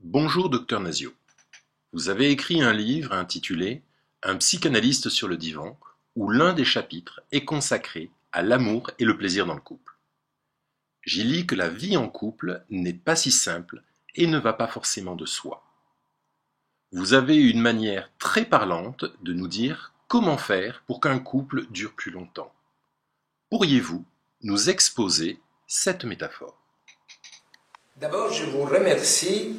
Bonjour docteur Nazio. Vous avez écrit un livre intitulé Un psychanalyste sur le divan, où l'un des chapitres est consacré à l'amour et le plaisir dans le couple. J'y lis que la vie en couple n'est pas si simple et ne va pas forcément de soi. Vous avez une manière très parlante de nous dire comment faire pour qu'un couple dure plus longtemps. Pourriez-vous nous exposer cette métaphore? D'abord, je vous remercie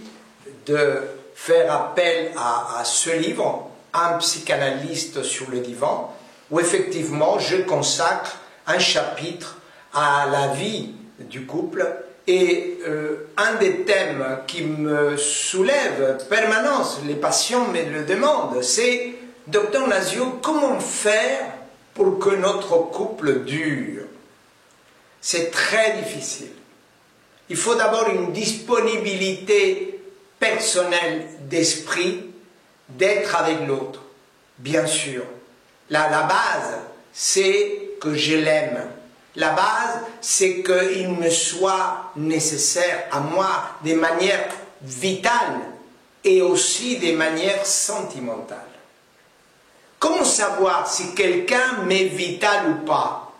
de faire appel à ce livre, Un psychanalyste sur le divan, où effectivement je consacre un chapitre à la vie du couple. Et un des thèmes qui me soulève permanence, les patients me le demandent, c'est « Docteur Nazio, comment faire pour que notre couple dure ?» C'est très difficile. Il faut d'abord une disponibilité personnelle d'esprit, d'être avec l'autre, bien sûr. La base, c'est que je l'aime. La base, c'est qu'il me soit nécessaire à moi de manière vitale et aussi de manière sentimentale. Comment savoir si quelqu'un m'est vital ou pas?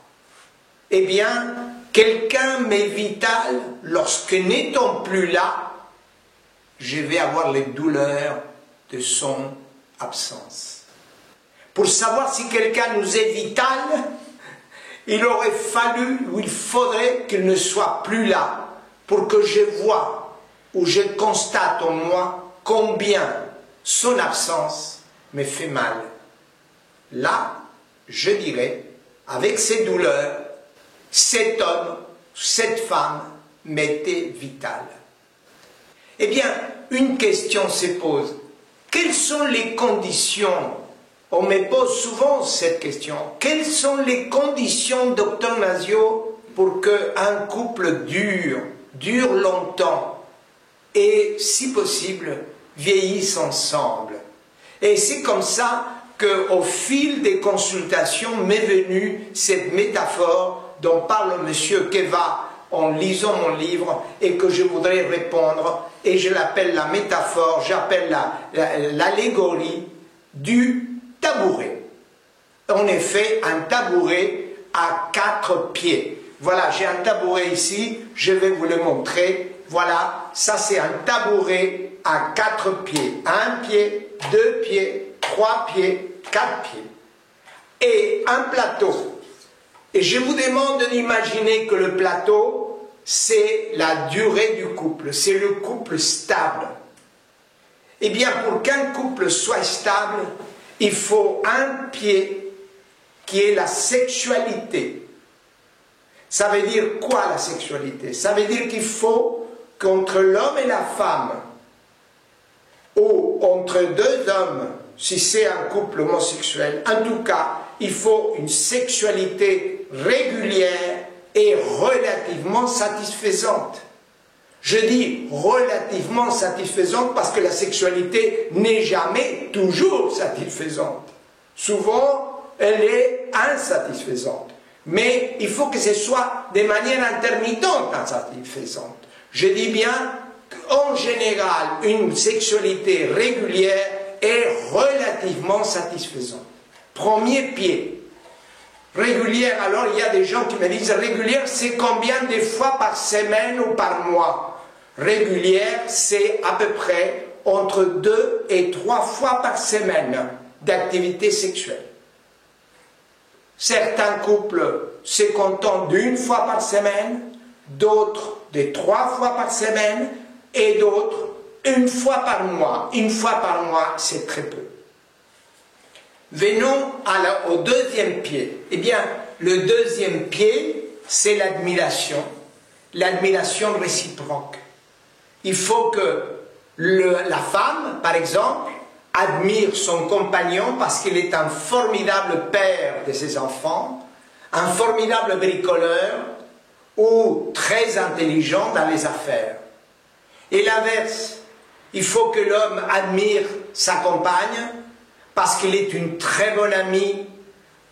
Eh bien, quelqu'un m'est vital lorsque n'étant plus là, je vais avoir les douleurs de son absence. Pour savoir si quelqu'un nous est vital, il aurait fallu ou il faudrait qu'il ne soit plus là pour que je voie ou je constate en moi combien son absence me fait mal. Là, je dirais, avec ces douleurs, cet homme, cette femme m'était vitale. Eh bien, une question se pose. Quelles sont les conditions? On me pose souvent cette question. Quelles sont les conditions, docteur Nazio, pour qu'un couple dure longtemps et, si possible, vieillisse ensemble? Et c'est comme ça qu'au fil des consultations m'est venue cette métaphore dont parle M. Keva en lisant mon livre et que je voudrais répondre, et je l'appelle la métaphore, j'appelle l'allégorie du tabouret. En effet, un tabouret à 4 pieds. Voilà, j'ai un tabouret ici, je vais vous le montrer. Voilà, ça c'est un tabouret à 4 pieds. 1 pied, 2 pieds, 3 pieds, 4 pieds. Et un plateau. Et je vous demande d'imaginer que le plateau, c'est la durée du couple, c'est le couple stable. Eh bien, pour qu'un couple soit stable, il faut un pied qui est la sexualité. Ça veut dire quoi la sexualité? Ça veut dire qu'il faut qu'entre l'homme et la femme, ou entre deux hommes, si c'est un couple homosexuel, en tout cas, il faut une sexualité régulière et relativement satisfaisante. Je dis relativement satisfaisante parce que la sexualité n'est jamais toujours satisfaisante. Souvent, elle est insatisfaisante. Mais il faut que ce soit de manière intermittente insatisfaisante. Je dis bien qu'en général, une sexualité régulière est relativement satisfaisante. Premier pied. Régulière, alors il y a des gens qui me disent régulière, c'est combien de fois par semaine ou par mois? Régulière, c'est à peu près entre 2 et 3 fois par semaine d'activité sexuelle. Certains couples se contentent d'1 fois par semaine, d'autres de 3 fois par semaine, et d'autres 1 fois par mois. 1 fois par mois, c'est très peu. Venons au deuxième pied. Eh bien, le deuxième pied, c'est l'admiration. L'admiration réciproque. Il faut que la femme, par exemple, admire son compagnon parce qu'il est un formidable père de ses enfants, un formidable bricoleur ou très intelligent dans les affaires. Et l'inverse, il faut que l'homme admire sa compagne parce qu'il est une très bonne amie,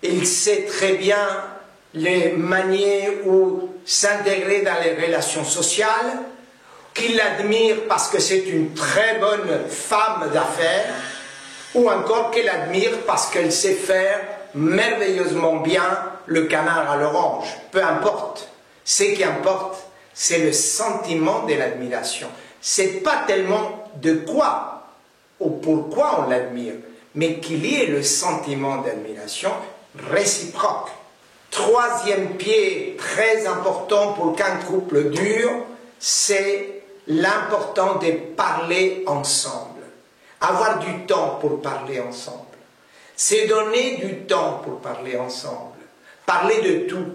il sait très bien les manier ou s'intégrer dans les relations sociales, qu'il l'admire parce que c'est une très bonne femme d'affaires, ou encore qu'il l'admire parce qu'elle sait faire merveilleusement bien le canard à l'orange. Peu importe. Ce qui importe, c'est le sentiment de l'admiration. C'est pas tellement de quoi ou pourquoi on l'admire, mais qu'il y ait le sentiment d'admiration réciproque. Troisième pied très important pour qu'un couple dure, c'est l'importance de parler ensemble. Avoir du temps pour parler ensemble. C'est donner du temps pour parler ensemble. Parler de tout.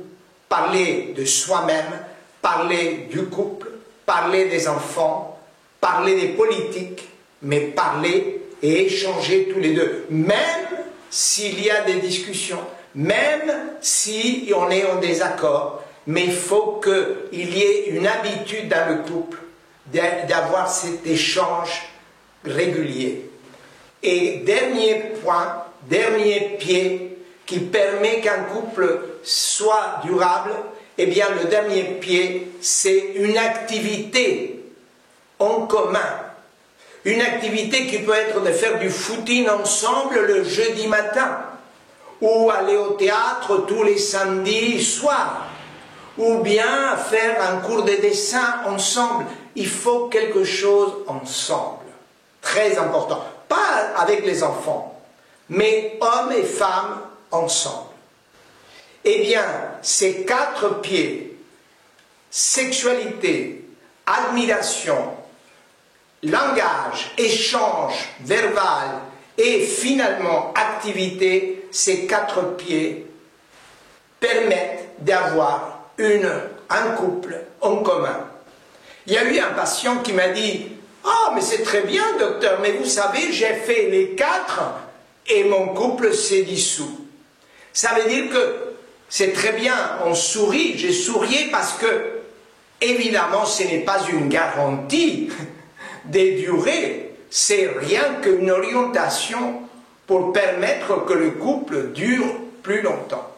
Parler de soi-même, parler du couple, parler des enfants, parler des politiques, mais parler et échanger tous les deux. Même s'il y a des discussions, même si on est en désaccord, mais il faut qu'il y ait une habitude dans le couple d'avoir cet échange régulier. Et dernier point, dernier pied qui permet qu'un couple soit durable, eh bien le dernier pied, c'est une activité en commun. Une activité qui peut être de faire du footing ensemble le jeudi matin, ou aller au théâtre tous les samedis soirs, ou bien faire un cours de dessin ensemble. Il faut quelque chose ensemble, très important. Pas avec les enfants, mais hommes et femmes ensemble. Eh bien, ces 4 pieds, sexualité, admiration, langage, échange verbal et finalement activité, ces 4 pieds permettent d'avoir un couple en commun. Il y a eu un patient qui m'a dit « Ah, mais c'est très bien, docteur, mais vous savez, j'ai fait les 4 et mon couple s'est dissous. » Ça veut dire que c'est très bien, on sourit, j'ai sourié parce que, évidemment, ce n'est pas une garantie de durée, c'est rien qu'une orientation pour permettre que le couple dure plus longtemps.